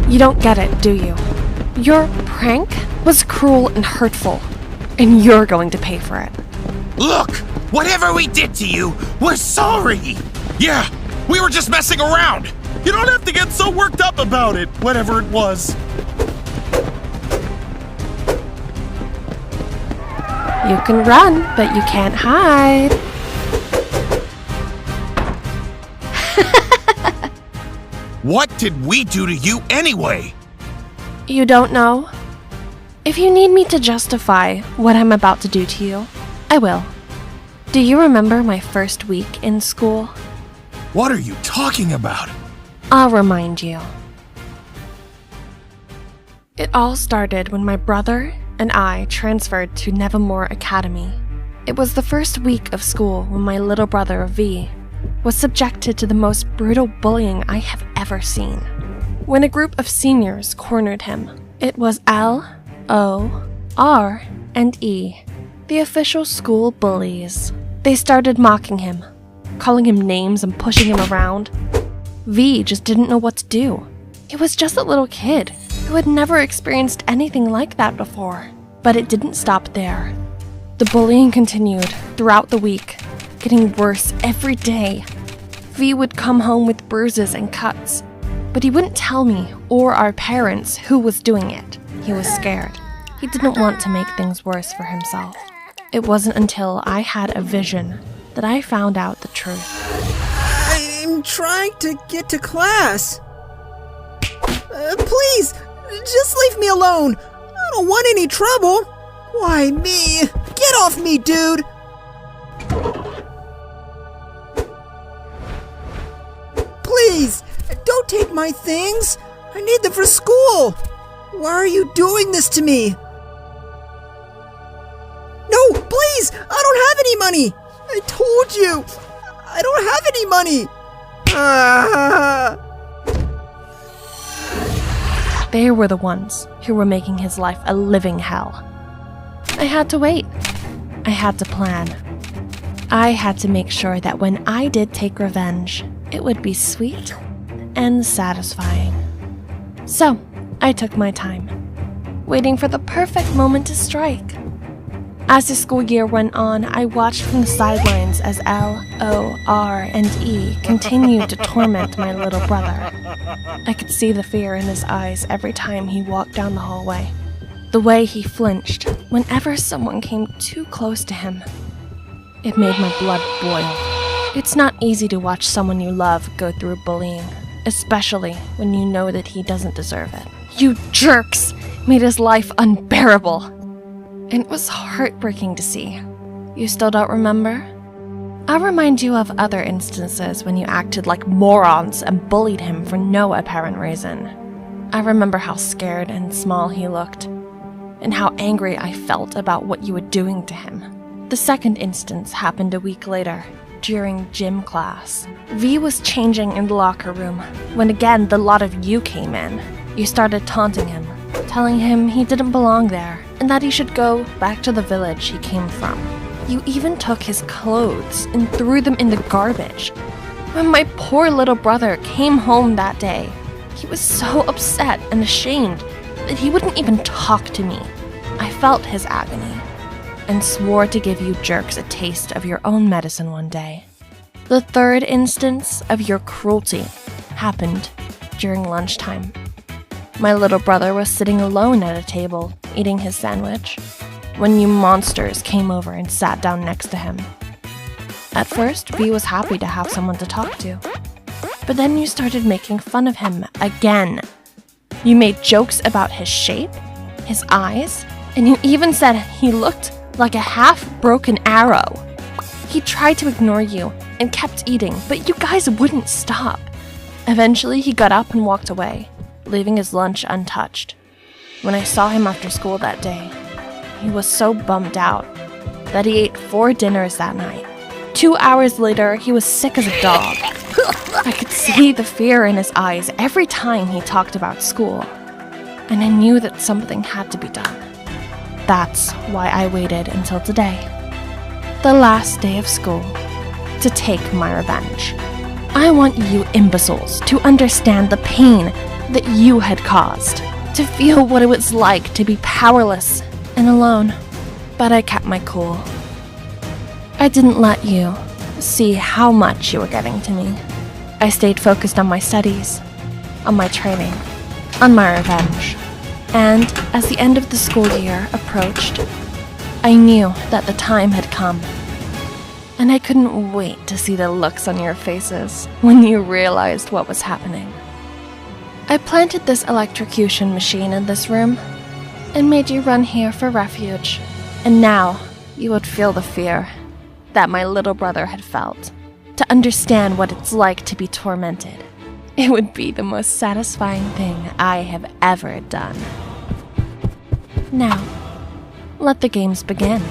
You don't get it, do you? Your prank was cruel and hurtful, and you're going to pay for it. Look! Whatever we did to you, we're sorry! Yeah, we were just messing around! You don't have to get so worked up about it, whatever it was. You can run, but you can't hide. What did we do to you anyway? You don't know? If you need me to justify what I'm about to do to you, I will. Do you remember my first week in school? What are you talking about? I'll remind you. It all started when my brother and I transferred to Nevermore Academy. It was the first week of school when my little brother, V, was subjected to the most brutal bullying I have ever seen. When a group of seniors cornered him, it was L, O, R, and E, the official school bullies. They started mocking him, calling him names and pushing him around. V just didn't know what to do. He was just a little kid who had never experienced anything like that before. But it didn't stop there. The bullying continued throughout the week, getting worse every day. V would come home with bruises and cuts, but he wouldn't tell me or our parents who was doing it. He was scared. He didn't want to make things worse for himself. It wasn't until I had a vision that I found out the truth. I'm trying to get to class. Please, just leave me alone. I don't want any trouble. Why me? Get off me, dude! Please, don't take my things. I need them for school. Why are you doing this to me? No, please! I don't have any money! I told you! I don't have any money! They were the ones who were making his life a living hell. I had to wait. I had to plan. I had to make sure that when I did take revenge, it would be sweet and satisfying. So, I took my time, waiting for the perfect moment to strike. As the school year went on, I watched from the sidelines as L, O, R, and E continued to torment my little brother. I could see the fear in his eyes every time he walked down the hallway. The way he flinched whenever someone came too close to him. It made my blood boil. It's not easy to watch someone you love go through bullying, especially when you know that he doesn't deserve it. You jerks made his life unbearable. And it was heartbreaking to see. You still don't remember? I'll remind you of other instances when you acted like morons and bullied him for no apparent reason. I remember how scared and small he looked, and how angry I felt about what you were doing to him. The second instance happened a week later, during gym class. V was changing in the locker room when again the lot of you came in. You started taunting him, telling him he didn't belong there, and that he should go back to the village he came from. You even took his clothes and threw them in the garbage. When my poor little brother came home that day, he was so upset and ashamed that he wouldn't even talk to me. I felt his agony, and swore to give you jerks a taste of your own medicine one day. The third instance of your cruelty happened during lunchtime. My little brother was sitting alone at a table, eating his sandwich, when you monsters came over and sat down next to him. At first, V was happy to have someone to talk to, but then you started making fun of him again. You made jokes about his shape, his eyes, and you even said he looked like a half-broken arrow. He tried to ignore you and kept eating, but you guys wouldn't stop. Eventually, he got up and walked away, leaving his lunch untouched. When I saw him after school that day, he was so bummed out that he ate 4 dinners that night. 2 hours later, he was sick as a dog. I could see the fear in his eyes every time he talked about school, and I knew that something had to be done. That's why I waited until today, the last day of school, to take my revenge. I want you imbeciles to understand the pain that you had caused, to feel what it was like to be powerless and alone. But I kept my cool. I didn't let you see how much you were getting to me. I stayed focused on my studies, on my training, on my revenge. And as the end of the school year approached, I knew that the time had come. And I couldn't wait to see the looks on your faces when you realized what was happening. I planted this electrocution machine in this room and made you run here for refuge. And now you would feel the fear that my little brother had felt. To understand what it's like to be tormented. It would be the most satisfying thing I have ever done. Now, let the games begin.